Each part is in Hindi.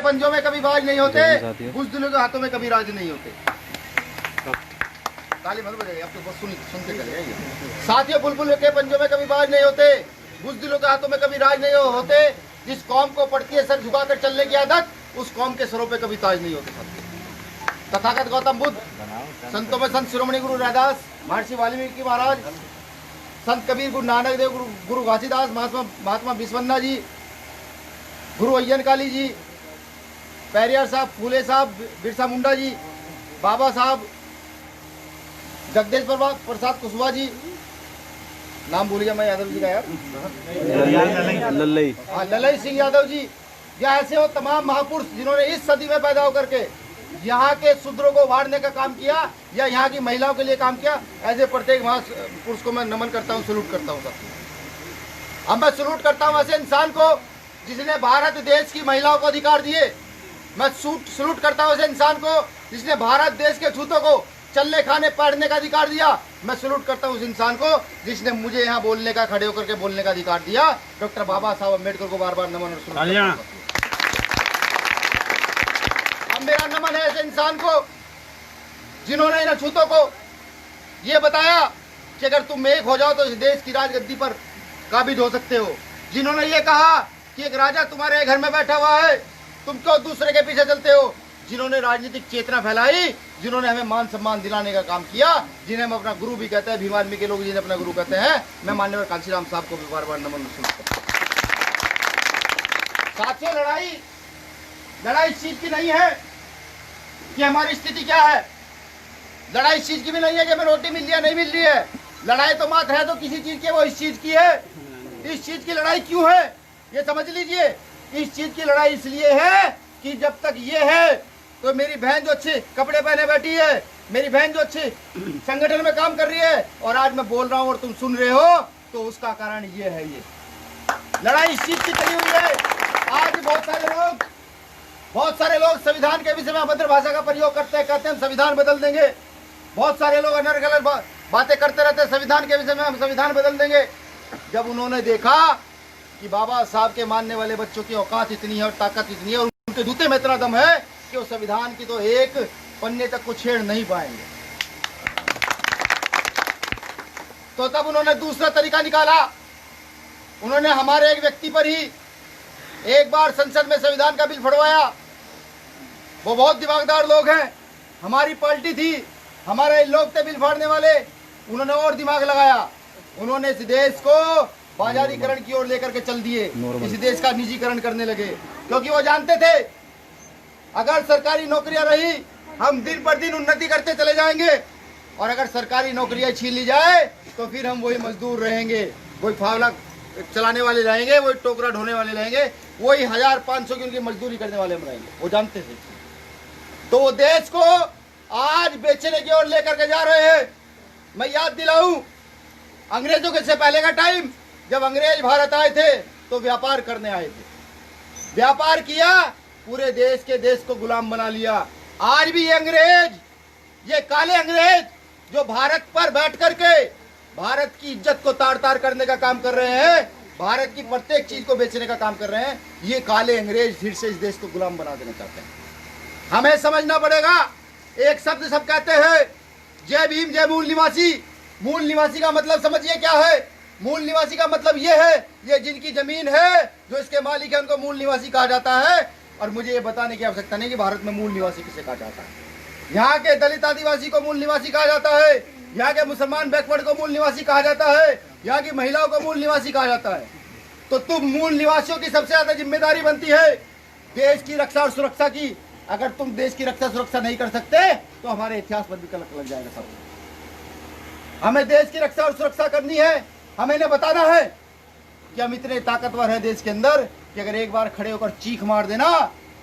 पंजों में कभी बाज नहीं होते, बुज़दिलों के हाथों में कभी राज नहीं होते। ताली मत बजाइए, आप तो बस सुनते चले जाइए। साथियों, बुलबुल के पंजों में कभी बाज नहीं होते, बुज़दिलों के हाथों में कभी राज नहीं होते। जिस कौम को पड़ती है सर झुकाकर चलने की आदत, उस कौम के सरों पे कभी ताज नहीं होते। तथागत गौतम बुद्ध, संतों में संत शिरोमणि गुरु रैदास, महर्षि वाल्मीकि महाराज, संत कबीर, गुरु नानक देव, गुरु घासीदास, महात्मा बिस्वन्ना जी, गुरु अय्यन काली जी, पेरियार साहब, फूले साहब, बिरसा मुंडा जी, बाबा साहब, जगदेश प्रसाद कुशवाहा जी, नाम भूल गया मैं यादव जी का यार, ललई सिंह यादव जी, या ऐसे हो तमाम महापुरुष जिन्होंने इस सदी में पैदा होकर के यहाँ के शूद्रों को उभारने का काम किया या यहाँ की महिलाओं के लिए काम किया। ऐसे प्रत्येक महापुरुष को मैं नमन करता हूँ, सलूट करता हूँ सर। अब मैं सलूट करता हूँ ऐसे इंसान को जिसने भारत देश की महिलाओं को अधिकार दिए। मैं सलूट करता हूँ ऐसे इंसान को जिसने भारत देश के छूतों को चलने खाने पढ़ने का अधिकार दिया। मैं सलूट करता हूँ उस इंसान को जिसने मुझे यहाँ बोलने का, खड़े होकर के बोलने का अधिकार दिया। डॉक्टर बाबा साहब अम्बेडकर को बार बार नमन और सलूट। अब मेरा नमन है ऐसे इंसान को जिन्होंने इन अछूतों को ये बताया कि अगर तुम एक हो जाओ तो इस देश की राजगद्दी पर काबिज हो सकते हो। जिन्होंने ये कहा कि एक राजा तुम्हारे घर में बैठा हुआ है, तुम क्यों दूसरे के पीछे चलते हो। जिन्होंने राजनीतिक चेतना फैलाई, जिन्होंने हमें मान सम्मान दिलाने का काम किया, जिन्हें हम अपना गुरु भी कहते हैं, भीम आर्मी के लोग जिन्हें अपना गुरु कहते हैं, मैं माननीय कांशीराम साहब को भी बार बार नमन करता हूं। साथियों, लड़ाई इस चीज की नहीं है कि हमारी स्थिति क्या है। लड़ाई इस चीज की भी नहीं है कि हमें रोटी मिल रही है नहीं मिल रही है। लड़ाई तो मात्र है तो किसी चीज की, वो इस चीज की है। इस चीज की लड़ाई क्यों है ये समझ लीजिए। इस चीज की लड़ाई इसलिए है कि जब तक ये है तो मेरी बहन जो अच्छे कपड़े पहने बैठी है, मेरी बहन जो अच्छे संगठन में काम कर रही है और आज मैं बोल रहा हूँ और तुम सुन रहे हो, तो उसका कारण ये है। ये लड़ाई इस चीज की चली हुई है। आज बहुत सारे लोग संविधान के विषय में अभद्र भाषा का प्रयोग करते हैं, कहते हैं हम संविधान बदल देंगे। बहुत सारे लोग अनर्गल बातें करते रहते हैं संविधान के विषय में, हम संविधान बदल देंगे। जब उन्होंने देखा कि बाबा साहब के मानने वाले बच्चों की औकात इतनी है और ताकत इतनी है और उनके जूते में इतना दम है कि वो संविधान की तो एक पन्ने तक को छेड़ नहीं पाएंगे, तो तब उन्होंने दूसरा तरीका निकाला। उन्होंने हमारे एक व्यक्ति पर ही एक बार संसद में संविधान का बिल फड़वाया। वो बहुत दिमागदार लोग हैं, हमारी पार्टी थी, हमारे लोग थे बिल फाड़ने वाले। उन्होंने और दिमाग लगाया, उन्होंने इस देश को बाजारीकरण की ओर लेकर के चल दिए, इस देश का निजीकरण करने लगे। क्योंकि वो जानते थे अगर सरकारी नौकरियां रही हम दिन पर दिन उन्नति करते चले जाएंगे, और अगर सरकारी नौकरियां छीन ली जाए तो फिर हम वही मजदूर रहेंगे, वही फावला चलाने वाले रहेंगे, वही टोकरा ढोने वाले रहेंगे, वही 1500 की उनकी मजदूरी करने वाले हम रहेंगे। वो जानते थे। तो वो देश को आज बेचने की ओर लेकर के जा रहे हैं। मैं याद दिलाऊं, अंग्रेजों के से पहले का टाइम, जब अंग्रेज भारत आए थे तो व्यापार करने आए थे, व्यापार किया, पूरे देश को गुलाम बना लिया। आज भी ये अंग्रेज, ये काले अंग्रेज जो भारत पर बैठ करके भारत की इज्जत को तार तार करने का काम कर रहे हैं, भारत की प्रत्येक चीज को बेचने का काम कर रहे हैं, ये काले अंग्रेज फिर से इस देश को गुलाम बना देना चाहते हैं। हमें समझना पड़ेगा। एक शब्द सब कहते हैं, जय भीम जय मूल निवासी। मूल निवासी का मतलब समझिए क्या है। मूल निवासी का मतलब ये है, ये जिनकी जमीन है, जो इसके मालिक है, उनको मूल निवासी कहा जाता है। और मुझे ये बताने की आवश्यकता नहीं कि भारत में मूल निवासी किसे कहा जाता है। यहाँ के दलित आदिवासी को मूल निवासी कहा जाता है, यहाँ के मुसलमान बैकवर्ड को मूल निवासी कहा जाता है, यहाँ की महिलाओं को मूल निवासी कहा जाता है। तो तुम मूल निवासियों की सबसे ज्यादा जिम्मेदारी बनती है देश की रक्षा और सुरक्षा की। अगर तुम देश की रक्षा सुरक्षा नहीं कर सकते तो हमारे इतिहास पर भी कलंक लग जाएगा। सब हमें देश की रक्षा और सुरक्षा करनी है। हमें इन्हें बताना है कि हम इतने ताकतवर हैं देश के अंदर कि अगर एक बार खड़े होकर चीख मार देना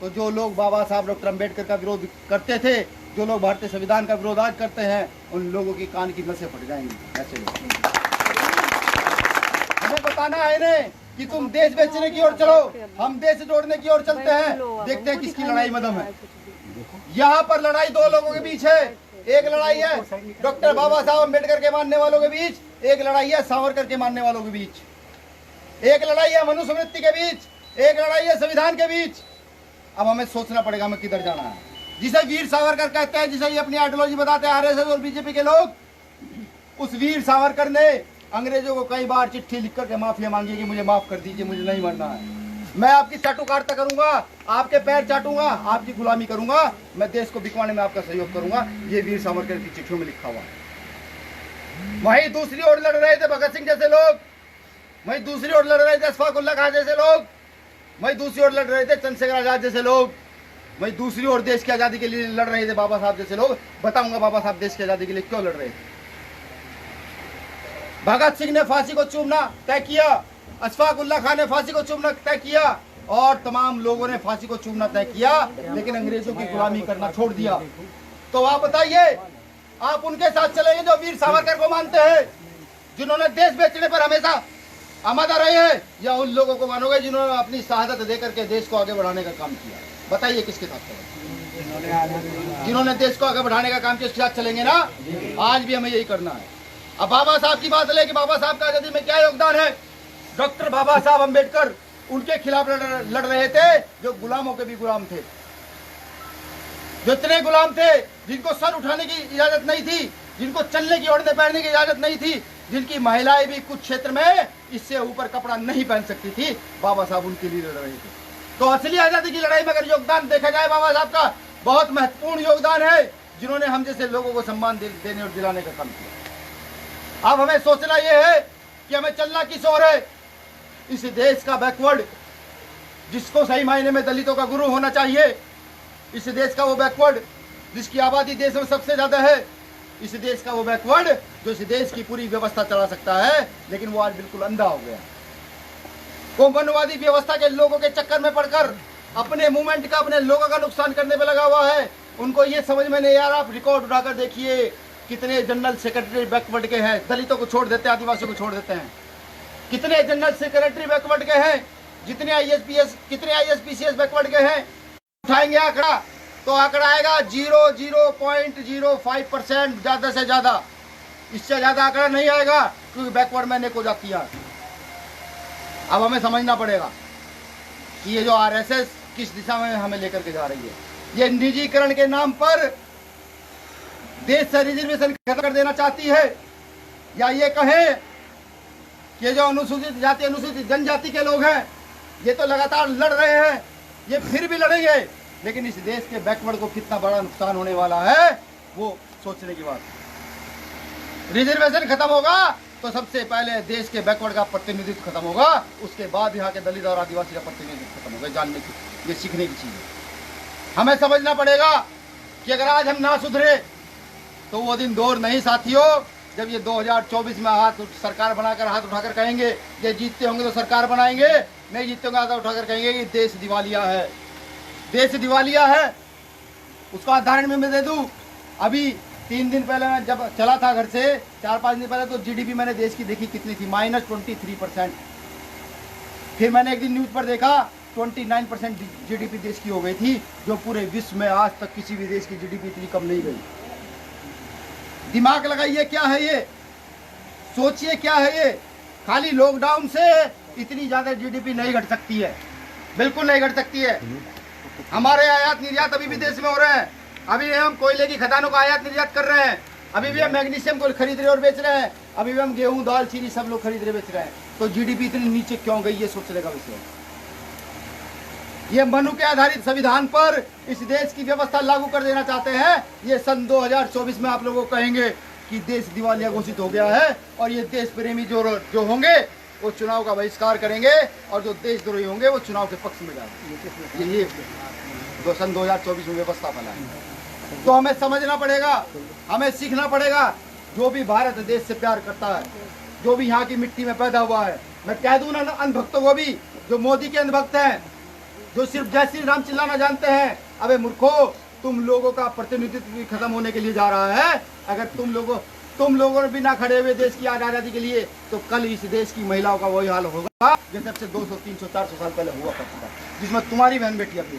तो जो लोग बाबा साहब डॉक्टर अम्बेडकर का विरोध करते थे, जो लोग भारतीय संविधान का विरोध आज करते हैं, उन लोगों की कान की नसें फट जाएंगी। ऐसे लोग हमें बताना है इन्हें कि तुम देश बेचने की ओर चलो, हम देश जोड़ने की ओर चलते हैं। देखते हैं किसकी लड़ाई में दम है। यहाँ पर लड़ाई दो लोगों के बीच है। एक लड़ाई है डॉक्टर बाबा साहब अम्बेडकर के मानने वालों के बीच, एक लड़ाई है सावरकर के मानने वालों के बीच, एक लड़ाई है मनुस्मृति के बीच, एक लड़ाई है संविधान के बीच। अब हमें सोचना पड़ेगा हमें किधर जाना है। जिसे वीर सावरकर कहते हैं, जिसे ये अपनी आइडियोलॉजी बताते हैं आरएसएस और बीजेपी के लोग, उस वीर सावरकर ने अंग्रेजों को कई बार चिट्ठी लिख करके माफिया मांगी कि मुझे माफ कर दीजिए, मुझे नहीं मरना है, मैं आपकी चाटुकारिता करूंगा, आपके पैर चाटूंगा, आपकी गुलामी करूंगा, मैं देश को बिकवाने में आपका सहयोग करूंगा। ये वीर सावरकर की चिट्ठियों में लिखा हुआ है। वहीं दूसरी ओर लड़ रहे थे भगत सिंह जैसे लोग, वहीं दूसरी ओर लड़ रहे थे अशफाक उल्लाह खां जैसे लोग, वहीं दूसरी ओर लड़ रहे थे चंद्रशेखर आजाद जैसे लोग, वहीं दूसरी ओर देश की आजादी के लिए लड़ रहे थे बाबा साहब जैसे लोग। बताऊंगा बाबा साहब देश की आजादी के लिए क्यों लड़ रहे थे। भगत सिंह ने फांसी को चूमना तय किया, अशफाक उल्लाह खां ने फांसी को चूमना तय किया, और तमाम लोगों ने फांसी को चूमना तय किया, लेकिन अंग्रेजों की गुलामी करना छोड़ दिया। तो आप बताइए, आप उनके साथ चलेंगे जो वीर सावरकर को मानते हैं, जिन्होंने देश बेचने पर हमेशा आमादा रहे हैं, या उन लोगों को मानोगे जिन्होंने अपनी शहादत देकर के देश को आगे बढ़ाने का काम किया? बताइए किसके साथ चलेंगे? जिन्होंने देश को आगे बढ़ाने का काम किया उसके साथ चलेंगे ना। आज भी हमें यही करना है। अब बाबा साहब की बात ले कि बाबा साहब का आजादी में क्या योगदान है। डॉक्टर बाबा साहब अम्बेडकर उनके खिलाफ लड़ रहे थे जो गुलामों के भी गुलाम थे, जो इतने गुलाम थे जिनको सर उठाने की इजाजत नहीं थी, जिनको चलने की ओढ़ने पहनने की इजाजत नहीं थी, जिनकी महिलाएं भी कुछ क्षेत्र में इससे ऊपर कपड़ा नहीं पहन सकती थी, बाबा साहब उनके लिए लड़ रहे थे। तो असली आजादी की लड़ाई में अगर योगदान देखा जाए बाबा साहब का बहुत महत्वपूर्ण योगदान है, जिन्होंने हम जैसे लोगों को सम्मान देने और दिलाने का काम किया। अब हमें सोचना यह है कि हमें चलना किस ओर है। इस देश का बैकवर्ड, जिसको सही मायने में दलितों का गुरु होना चाहिए, इस देश का वो बैकवर्ड जिसकी आबादी देश में सबसे ज्यादा है, इस देश का वो बैकवर्ड जो इस देश की पूरी व्यवस्था चला सकता है, लेकिन वो आज बिल्कुल अंधा हो गया। कौमनवादी व्यवस्था के लोगों के चक्कर में पड़कर अपने मूवमेंट का, अपने लोगों का नुकसान करने में लगा हुआ है। उनको ये समझ में नहीं आ रहा। आप रिकॉर्ड उठाकर देखिए कितने जनरल सेक्रेटरी बैकवर्ड के हैं, दलितों को छोड़ देते हैं, आदिवासियों को छोड़ देते हैं। कितने जनरल सेक्रेटरी बैकवर्ड के हैं, जितने आईएसपीएस, कितने आईएसपीसीएस बैकवर्ड के हैं। उठाएंगे आंकड़ा तो आंकड़ा आएगा 0.05% ज्यादा से ज्यादा, इससे ज्यादा आंकड़ा नहीं आएगा, क्योंकि बैकवर्ड में अनेक हो जाती है। अब हमें समझना पड़ेगा कि ये जो आरएसएस किस दिशा में हमें लेकर के जा रही है। ये निजीकरण के नाम पर देश से रिजर्वेशन खत्म कर देना चाहती है, या ये कहें कि जो अनुसूचित जाति, अनुसूचित जनजाति के लोग हैं, ये तो लगातार लड़ रहे हैं, ये फिर भी लड़ेंगे, लेकिन इस देश के बैकवर्ड को कितना बड़ा नुकसान होने वाला है वो सोचने की बात। रिजर्वेशन खत्म होगा तो सबसे पहले देश के बैकवर्ड का प्रतिनिधित्व खत्म होगा, उसके बाद यहाँ के दलित और आदिवासी का प्रतिनिधित्व खत्म होगा। जानने की, ये सीखने की चीज है। हमें समझना पड़ेगा कि अगर आज हम ना सुधरे तो वो दिन दूर नहीं साथियों, जब ये 2024 में हाथ सरकार बनाकर हाथ उठाकर कहेंगे ये जीतते होंगे तो सरकार बनाएंगे, नहीं जीतते होंगे हाथ उठाकर कहेंगे कि देश दिवालिया है, देश दिवालिया है। उसका उदाहरण मैं दे दूं। अभी 3 दिन पहले मैं जब चला था घर से, 4-5 दिन पहले, तो जीडीपी मैंने देश की देखी कितनी थी, -23%। फिर मैंने एक दिन न्यूज पर देखा 29% जीडीपी देश की हो गई थी, जो पूरे विश्व में आज तक किसी भी देश की जीडीपी इतनी कम नहीं गई। दिमाग लगाइए क्या है ये, सोचिए क्या है ये। खाली लॉकडाउन से इतनी ज्यादा जीडीपी नहीं घट सकती है, बिल्कुल नहीं घट सकती है। हमारे आयात निर्यात अभी भी देश में हो रहे हैं, अभी भी हम कोयले की खदानों का आयात निर्यात कर रहे हैं, अभी भी हम मैग्नीशियम को खरीद रहे और बेच रहे हैं, अभी भी हम गेहूं, दाल, चीनी सब लोग खरीद रहे बेच रहे हैं। तो जीडीपी इतनी नीचे क्यों गई, ये सोचने का विषय है। ये मनु के आधारित संविधान पर इस देश की व्यवस्था लागू कर देना चाहते हैं। ये सन 2024 में आप लोगों को कहेंगे कि देश दिवालिया घोषित हो गया है, और ये देश प्रेमी जो होंगे वो चुनाव का बहिष्कार करेंगे, और जो देशद्रोही होंगे वो चुनाव के पक्ष में जाएंगे। ये सन 2024 में व्यवस्था फैलाएंगे। तो हमें समझना पड़ेगा, हमें सीखना पड़ेगा। जो भी भारत देश से प्यार करता है, जो भी यहाँ की मिट्टी में पैदा हुआ है, मैं कह दूं ना अंधभक्तों को भी, जो मोदी के अंधभक्त हैं, जो सिर्फ जय श्री राम चिल्लाना जानते हैं, अबे मूर्खो, तुम लोगों का प्रतिनिधित्व भी खत्म होने के लिए जा रहा है। अगर तुम लोगों ने भी ना खड़े हुए देश की आजादी के लिए, तो कल इस देश की महिलाओं का वही हाल होगा जो सबसे 200, 300, 400 साल पहले हुआ करता था, जिसमें तुम्हारी बहन बेटी अपनी।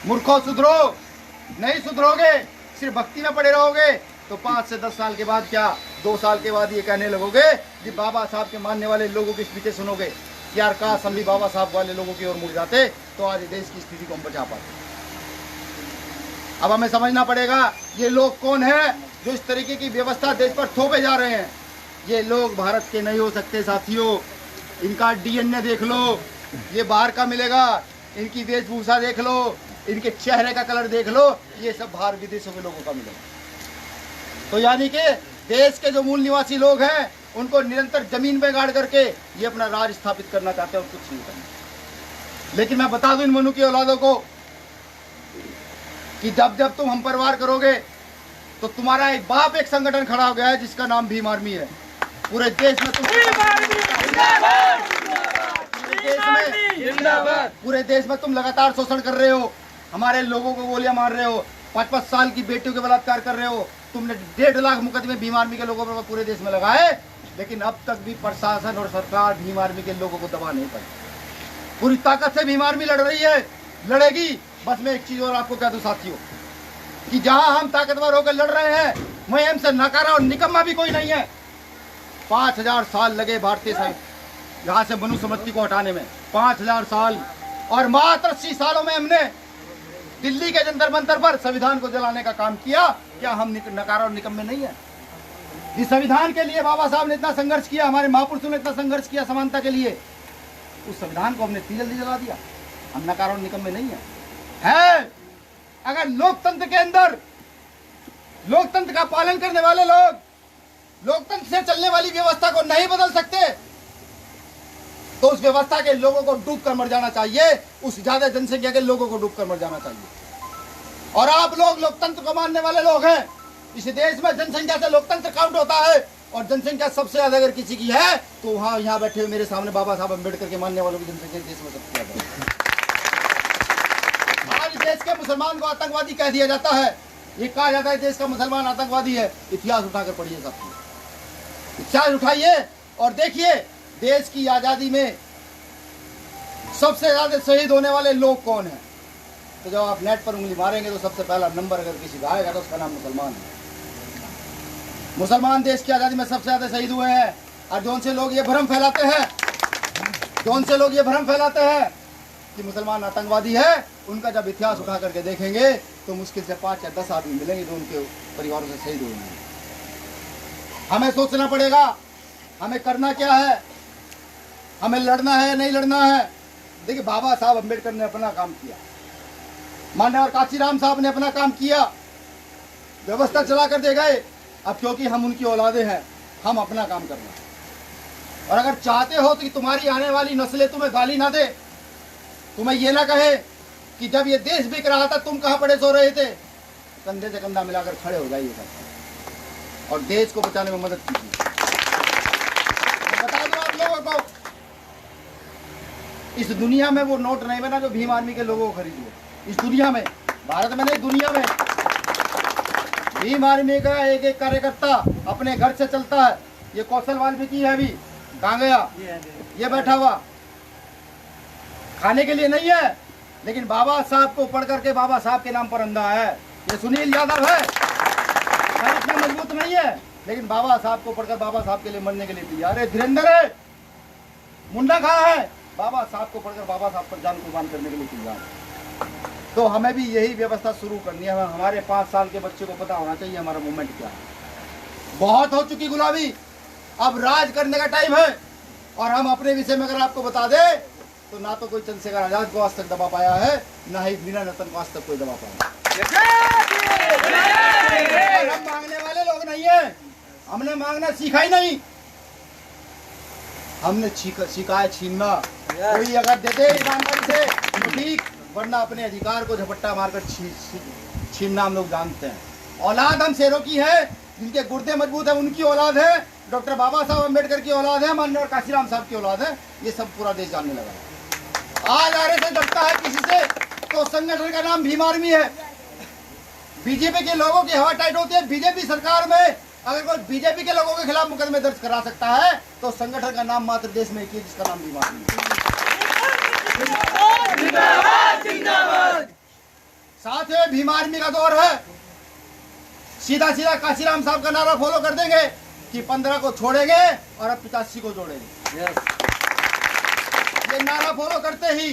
मूर्खों सुधरो, नहीं सुधरोगे, सिर्फ भक्ति में पड़े रहोगे, तो 5 से 10 साल के बाद क्या, 2 साल के बाद ये कहने लगोगे कि बाबा साहब के मानने वाले लोगों के पीछे सुनोगे। कि यार काश हम भी बाबा साहब वाले लोगों की ओर मुड़ जाते तो आज देश की स्थिति को हम बचा पाते। अब हमें समझना पड़ेगा ये लोग कौन है जो इस तरीके की व्यवस्था देश पर थोपे जा रहे हैं। ये लोग भारत के नहीं हो सकते साथियों। इनका डीएनए देख लो, ये बाहर का मिलेगा। इनकी वेशभूषा देख लो, इनके चेहरे का कलर देख लो, ये सब बाहर विदेशों के लोगों का मिलेगा। तो यानी कि देश के जो मूल निवासी लोग हैं उनको निरंतर जमीन पे गाड़ करके ये अपना राज स्थापित करना चाहते हैं और कुछ नहीं करना। लेकिन मैं बता दूं इन मनु की औलादों को कि जब जब तुम हम परवार करोगे तो तुम्हारा एक बाप एक संगठन खड़ा हो गया है जिसका नाम भीम आर्मी है। पूरे देश में तुम पूरे देश में तुम लगातार शोषण कर रहे हो, हमारे लोगों को गोलियां मार रहे हो, 5-5 साल की बेटियों के बलात्कार कर रहे हो। तुमने 1.5 लाख मुकदमे भीम आर्मी के लोगों पर पूरे देश में लगाए, लेकिन अब तक भी प्रशासन और सरकार भीम आर्मी के लोगों को दबा नहीं पाई। पूरी ताकत से भीम आर्मी लड़ रही है, लड़ेगी। बस मैं एक चीज और आपको कह दूं साथियों कि जहां हम ताकतवर होकर लड़ रहे हैं वहीं हमसे नकारा और निकम्मा भी कोई नहीं है। 5000 साल लगे भारतीय यहाँ से मनुस्मृति को हटाने में, 5000 साल, और मात्र 80 सालों में हमने दिल्ली के जंतर मंतर पर संविधान को जलाने का काम किया। क्या हम नकारा और निकम्मे नहीं है? इस संविधान के लिए बाबा साहब ने इतना संघर्ष किया, हमारे महापुरुषों ने इतना संघर्ष किया समानता के लिए, उस संविधान को हमने इतनी जल्दी जला दिया। हम नकारा और निकम्मे नहीं है। अगर लोकतंत्र के अंदर लोकतंत्र का पालन करने वाले लोग लोकतंत्र से चलने वाली व्यवस्था को नहीं बदल सकते तो उस व्यवस्था के लोगों को डूब कर मर जाना चाहिए, उस ज्यादा जनसंख्या के लोगों को डूब कर मर जाना चाहिए। और आप लोग लोकतंत्र को मानने वाले लोग हैं। इस देश में जनसंख्या से लोकतंत्र काउंट होता है, और जनसंख्या सबसे ज्यादा अगर किसी की है तो वहां यहाँ बैठे हुए मेरे सामने बाबा साहब अम्बेडकर के मानने वालों की जनसंख्या देश में सबसे ज्यादा है। आज देश के मुसलमान को आतंकवादी कह दिया जाता है। ये कहा जाता है देश का मुसलमान आतंकवादी है। इतिहास उठाकर पढ़िए साथियों, इतिहास उठाइए और देखिए देश की आजादी में सबसे ज्यादा शहीद होने वाले लोग कौन हैं। तो जब आप नेट पर उंगली मारेंगे तो सबसे पहला नंबर अगर किसी का आएगा तो उसका नाम मुसलमान है। मुसलमान देश की आजादी में सबसे ज्यादा शहीद हुए हैं। और जौन से लोग ये भ्रम फैलाते हैं कि मुसलमान आतंकवादी है, उनका जब इतिहास उठा करके देखेंगे तो मुश्किल से 5 या 10 आदमी मिलेंगे जो उनके परिवारों से शहीद हुए हैं। हमें सोचना पड़ेगा हमें करना क्या है, हमें लड़ना है नहीं लड़ना है। देखिए बाबा साहब अम्बेडकर ने अपना काम किया, मान्यवर कांचीराम साहब ने अपना काम किया, व्यवस्था चला कर दे गए। अब क्योंकि हम उनकी औलादे हैं, हम अपना काम करना। और अगर चाहते हो तो कि तुम्हारी आने वाली नस्लें तुम्हें गाली ना दे, तुम्हें ये ना कहे कि जब ये देश बिक रहा था तुम कहां पड़े सो रहे थे, कंधे से कंधा मिलाकर खड़े हो जाइए और देश को बचाने में मदद कीजिए। बता दो आप लोगों को, इस दुनिया में वो नोट नहीं बना जो भीम आर्मी के लोगों को खरीदिए। इस दुनिया में, भारत में नहीं, दुनिया में भीम आर्मी का एक एक कार्यकर्ता अपने घर से चलता है। ये कौशल वाल्मीकि है, अभी कहाँ गया? ये बैठा हुआ, खाने के लिए नहीं है, लेकिन बाबा साहब को पढ़ करके बाबा साहब के नाम पर अंधा है। ये सुनील यादव है, इतना मजबूत नहीं है, लेकिन बाबा साहब को पढ़कर बाबा साहब के लिए मरने के लिए तैयार है। धीरेन्द्र है, मुंडा कहाँ है? बाबा साहब को पढ़कर बाबा साहब पर जान कुर्बान करने के लिए तैयार है। तो हमें भी यही व्यवस्था शुरू करनी है। हमारे 5 साल के बच्चे को पता होना चाहिए हमारा मूवमेंट क्या है। बहुत हो चुकी गुलामी, अब राज करने का टाइम है। और हम अपने विषय में अगर आपको बता दें तो ना तो कोई चंद्रशेखर आजाद को आज तक दबा पाया है, ना ही मीना रतन को आज तक कोई दबा पाया। हम मांगने वाले लोग नहीं है, हमने मांगना सीखा ही नहीं, हमने सीखा है छीनना। कोई अगर देते ईमानदारी से तो ठीक, वरना अपने अधिकार को झपट्टा मारकर छीनना हम लोग जानते हैं। औलाद हम शेरों की है, जिनके गुर्दे मजबूत है उनकी औलाद है, डॉक्टर बाबा साहब अम्बेडकर की औलाद है, माननीय कांशीराम साहब की औलाद है। ये सब पूरा देश जानने लगा है। आज आरएसएस डरता है किसी से तो संगठन का नाम भीम आर्मी है। बीजेपी के लोगों की हवा टाइट होती है। बीजेपी सरकार में अगर कोई बीजेपी के लोगों के खिलाफ मुकदमे दर्ज करा सकता है तो संगठन का नाम मात्र देश में एक ही है, जिसका नाम भीम आर्मी है। साथ में भीम आर्मी का दौर है। सीधा सीधा कांशीराम साहब का नारा फॉलो कर देंगे कि 15 को छोड़ेंगे और अब 85 को जोड़ेंगे। ये नारा फॉलो करते ही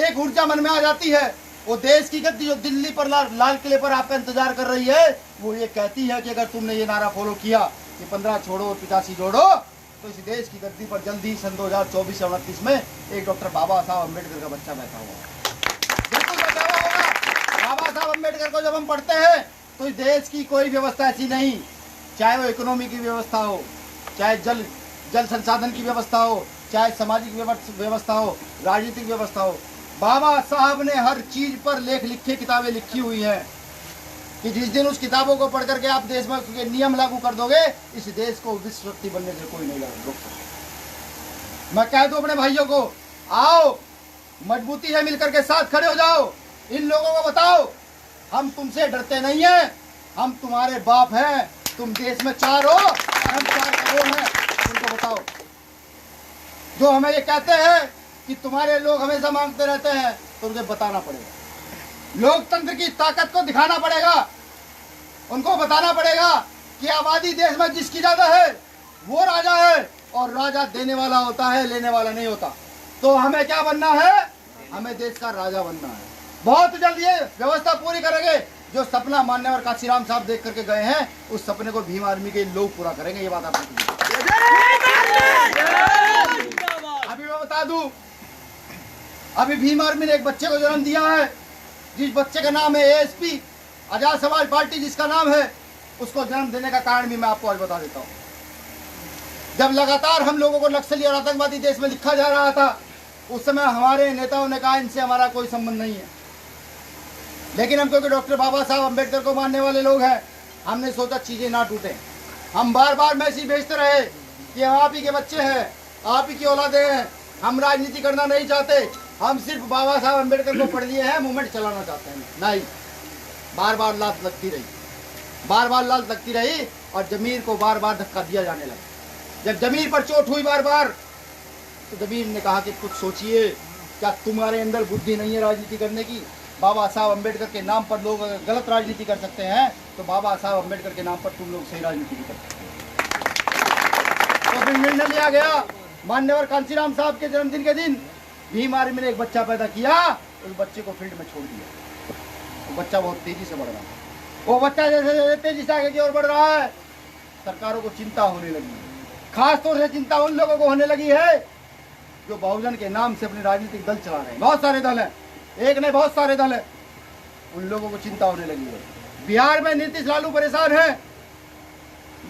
एक ऊर्जा मन में आ जाती है। वो देश की गद्दी जो दिल्ली पर लाल किले पर आपका इंतजार कर रही है, वो ये कहती है कि अगर तुमने ये नारा फॉलो किया कि 15 छोड़ो 85 जोड़ो, तो इस देश की गद्दी पर जल्दी सन 2024 या 29 में एक डॉक्टर बाबा साहब अम्बेडकर का बच्चा बैठा हुआ, बिल्कुल बैठा हुआ होगा। बाबा साहब अम्बेडकर को जब हम पढ़ते हैं तो इस देश की कोई व्यवस्था ऐसी नहीं, चाहे वो इकोनॉमी की व्यवस्था हो, चाहे जल संसाधन की व्यवस्था हो, चाहे सामाजिक व्यवस्था हो, राजनीतिक व्यवस्था हो, बाबा साहब ने हर चीज पर लेख लिखे, किताबें लिखी हुई हैं कि जिस दिन उस किताबों को पढ़ करके आप देश में के नियम लागू कर दोगे, इस देश को विश्व शक्ति बनने से कोई नहीं रोक सकता। मैं कह दूं अपने भाइयों को, आओ मजबूती है, मिलकर के साथ खड़े हो जाओ, इन लोगों को बताओ हम तुमसे डरते नहीं हैं, हम तुम्हारे बाप हैं, तुम देश में 4 हो और हम 4 करोड़ हैं। उनको बताओ जो हमें ये कहते हैं कि तुम्हारे लोग हमेशा मांगते रहते हैं, तो उनको बताना पड़ेगा, लोकतंत्र की ताकत को दिखाना पड़ेगा, उनको बताना पड़ेगा कि आबादी देश में जिसकी ज्यादा है वो राजा है, और राजा देने वाला होता है, लेने वाला नहीं होता। तो हमें क्या बनना है? हमें देश का राजा बनना है। बहुत जल्द ये व्यवस्था पूरी करेंगे। जो सपना मान्यवर काशीराम साहब देख करके गए हैं, उस सपने को भीम आर्मी के लोग पूरा करेंगे, ये बात आपको अभी मैं बता दूं, अभी भीम आर्मी ने एक बच्चे को जन्म दिया है, जिस बच्चे का नाम है एएसपी, आजाद समाज पार्टी जिसका नाम है, उसको जन्म देने का कारण भी मैं आपको आज बता देता हूँ। जब लगातार हम लोगों को नक्सली और आतंकवादी देश में लिखा जा रहा था, उस समय हमारे नेताओं ने कहा इनसे हमारा कोई संबंध नहीं है, लेकिन हम क्योंकि डॉक्टर बाबा साहब अम्बेडकर को मानने वाले लोग हैं, हमने सोचा चीजें ना टूटे। हम बार बार मैसेज भेजते रहे कि हम आप ही के बच्चे हैं, आप ही की औलादे हैं, हम राजनीति करना नहीं चाहते, हम सिर्फ बाबा साहब अम्बेडकर को पढ़ लिए हैं, मूवमेंट चलाना चाहते हैं। नहीं, बार बार लात लगती रही, बार बार लात लगती रही, और जमीर को बार बार धक्का दिया जाने लगा। जब जमीर पर चोट हुई बार बार, तो जमीर ने कहा कि कुछ सोचिए, क्या तुम्हारे अंदर बुद्धि नहीं है राजनीति करने की? बाबा साहब अम्बेडकर के नाम पर लोग अगर गलत राजनीति कर सकते हैं, तो बाबा साहब अम्बेडकर के नाम पर तुम लोग सही राजनीति भी कर सकते हैं। तो फिर निर्णय लिया गया, मान्यवर कांशीराम साहब के जन्मदिन के दिन भीम आर्मी ने एक बच्चा पैदा किया, उस बच्चे को फील्ड में छोड़ दिया। वो बच्चा बहुत तेजी से बढ़ रहा है, वो बच्चा जैसे तेजी से आगे की ओर बढ़ रहा है, सरकारों को चिंता होने लगी। खास तौर से चिंता उन लोगों को होने लगी है जो बहुजन के नाम से अपने राजनीतिक दल चला रहे हैं। बहुत सारे दल हैं, एक नहीं बहुत सारे दल हैं, उन लोगों को चिंता होने लगी है। बिहार में नीतीश लालू परेशान है,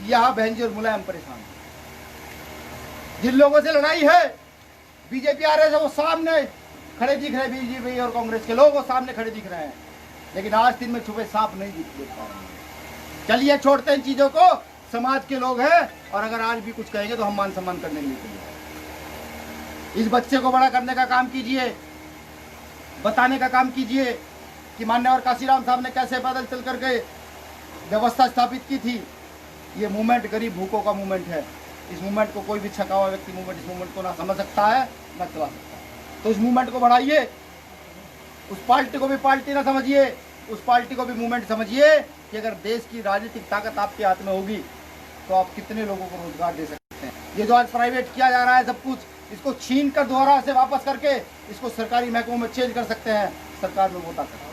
यहाँ बहनजी और मुलायम परेशान है। जिन लोगों से लड़ाई है बीजेपी आ रहे थे, वो सामने खड़े दिख रहे, बीजेपी और कांग्रेस के लोग वो सामने खड़े दिख रहे हैं, लेकिन आज दिन में छुपे सांप नहीं दिख पा रहे हैं। चलिए छोड़ते हैं इन चीजों को, समाज के लोग हैं, और अगर आज भी कुछ कहेंगे तो हम मान सम्मान करने के लिए। इस बच्चे को बड़ा करने का काम कीजिए, बताने का काम कीजिए कि मान्यवर काशीराम साहब ने कैसे पैदल चल करके व्यवस्था स्थापित की थी। ये मूवमेंट गरीब भूखों का मूवमेंट है। इस मूवमेंट को कोई भी छका हुआ व्यक्ति इस मूवमेंट को ना समझ सकता है, ना चला सकता है। तो इस मूवमेंट को बढ़ाइए, उस पार्टी को भी पार्टी ना समझिए, उस पार्टी को भी मूवमेंट समझिए कि अगर देश की राजनीतिक ताकत आपके हाथ में होगी तो आप कितने लोगों को रोजगार दे सकते हैं। ये जो आज प्राइवेट किया जा रहा है सब कुछ, इसको छीन कर दोबारा से वापस करके इसको सरकारी महकमों में चेंज कर सकते हैं। सरकार में वो ताकत है।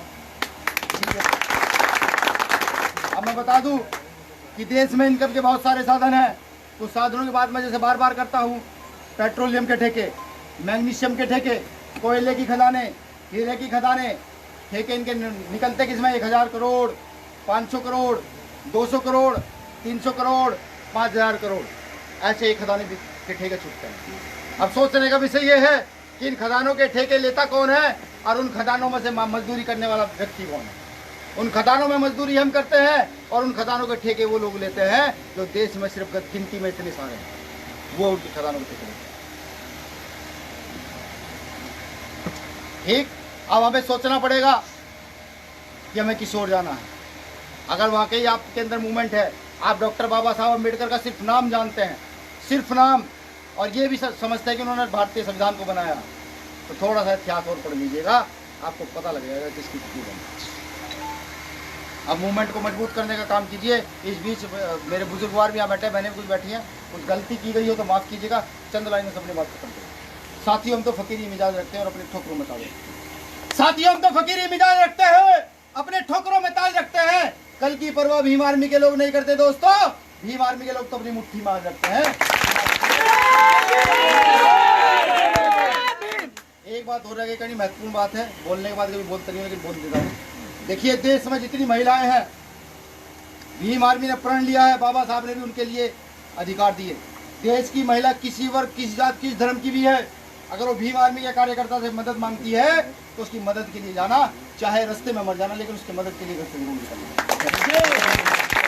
अब मैं बता दूं कि देश में इनकम के बहुत सारे साधन हैं। कुछ साधनों की बात मैं जैसे बार बार करता हूँ, पेट्रोलियम के ठेके, मैग्नीशियम के ठेके, कोयले की खदानें, हीरे की खदानें, ठेके इनके निकलते किसमें 1000 करोड़, 500 करोड़, 200 करोड़, 300 करोड़, 5000 करोड़, ऐसे एक खदाने के ठेके छूटते हैं। अब सोचने का विषय ये है कि इन खदानों के ठेके लेता कौन है और उन खदानों में से मजदूरी करने वाला व्यक्ति कौन है। उन खदानों में मजदूरी हम करते हैं और उन खदानों के ठेके वो लोग लेते हैं जो देश में सिर्फ गिनती में इतने सारे हैं, वो उनकी खदानों के ठेके लेते हैं। ठीक, अब हमें सोचना पड़ेगा कि हमें किस ओर जाना है। अगर वाकई आपके अंदर मूवमेंट है, आप डॉक्टर बाबा साहब अम्बेडकर का सिर्फ नाम जानते हैं, सिर्फ नाम, और ये भी समझते हैं कि उन्होंने भारतीय संविधान को बनाया, तो थोड़ा सा इतिहास और पढ़ लीजिएगा, आपको पता लग जाएगा किसकी कितनी बनी। अब मूवमेंट को मजबूत करने का काम कीजिए। इस बीच मेरे बुजुर्गवार भी यहाँ बैठे, बहनें भी कुछ बैठी हैं, कुछ गलती की गई हो तो माफ़ कीजिएगा। चंद लाइन में अपनी बात खत्म करें। साथियों हम तो फकीरी मिजाज रखते हैं और अपने ठोकरों में ताल रखते हैं। साथियों हम तो फकीरी मिजाज रखते हैं, अपने ठोकरों में ताल रखते हैं। कल की परवाह भीम आर्मी के लोग नहीं करते दोस्तों। भीम आर्मी के लोग तो अपनी मुट्ठी मार रखते हैं। एक बात हो रही है, महत्वपूर्ण बात है, बोलने के बाद कभी बोलते नहीं, लेकिन बोल देता हूँ। देखिए, देश में जितनी महिलाएं हैं, भीम आर्मी ने प्रण लिया है, बाबा साहब ने भी उनके लिए अधिकार दिए। देश की महिला किसी वर्ग, किस जात, किस धर्म की भी है, अगर वो भीम आर्मी के कार्यकर्ता से मदद मांगती है तो उसकी मदद के लिए जाना, चाहे रास्ते में मर जाना, लेकिन उसकी मदद के लिए घर से जरूर निकलना।